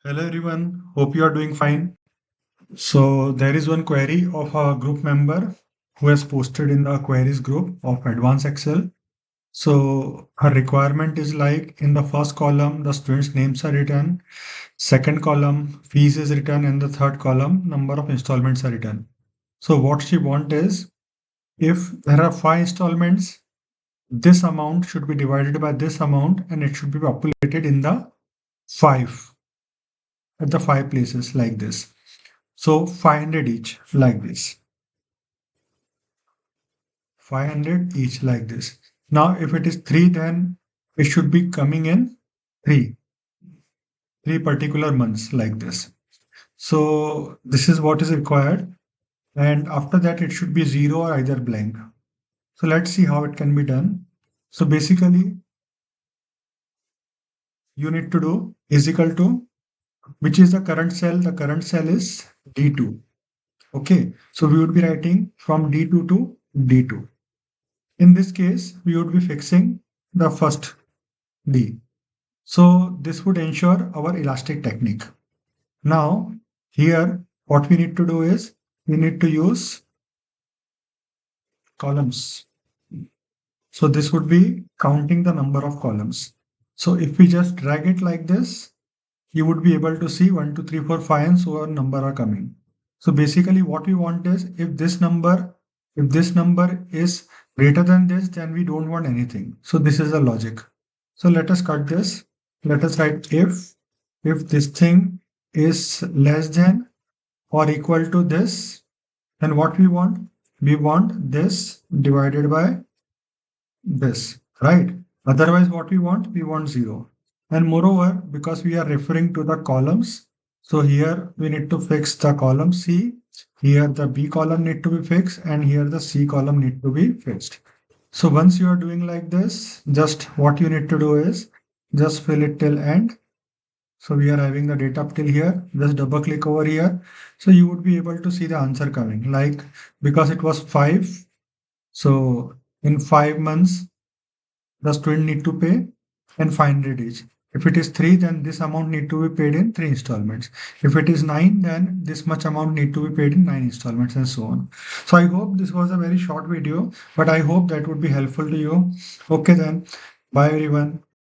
Hello everyone, hope you are doing fine. So there is one query of a group member who has posted in the queries group of Advanced Excel. So her requirement is like in the first column, the students' names are written, second column, fees is written, and the third column, number of installments are written. So what she want is if there are five installments, this amount should be divided by this amount and it should be populated in the five at the five places like this. So 500 each like this. 500 each like this. Now if it is 3 then it should be coming in 3. 3 particular months like this. So this is what is required and after that it should be 0 or either blank. So let's see how it can be done. So basically you need to do is equal to which is the current cell. The current cell is D2. Okay. So we would be writing from D2 to D2. In this case, we would be fixing the first D. So this would ensure our elastic technique. Now, here, what we need to do is we need to use columns. So this would be counting the number of columns. So if we just drag it like this, you would be able to see 1, 2, 3, 4, 5, and so on number are coming. So basically what we want is if this number is greater than this, then we don't want anything. So this is the logic. So let us cut this. Let us write if this thing is less than or equal to this, then what we want? We want this divided by this, right? Otherwise, what we want? We want 0. And moreover, because we are referring to the columns, so here we need to fix the column C. Here the B column need to be fixed and here the C column need to be fixed. So once you are doing like this, just what you need to do is just fill it till end. So we are having the data up till here. Just double click over here. So you would be able to see the answer coming like because it was 5. So in 5 months, the student need to pay and 500 each. If it is 3, then this amount need to be paid in 3 installments. If it is 9, then this much amount need to be paid in 9 installments and so on. So I hope this was a very short video, but I hope that would be helpful to you. Okay then, bye everyone.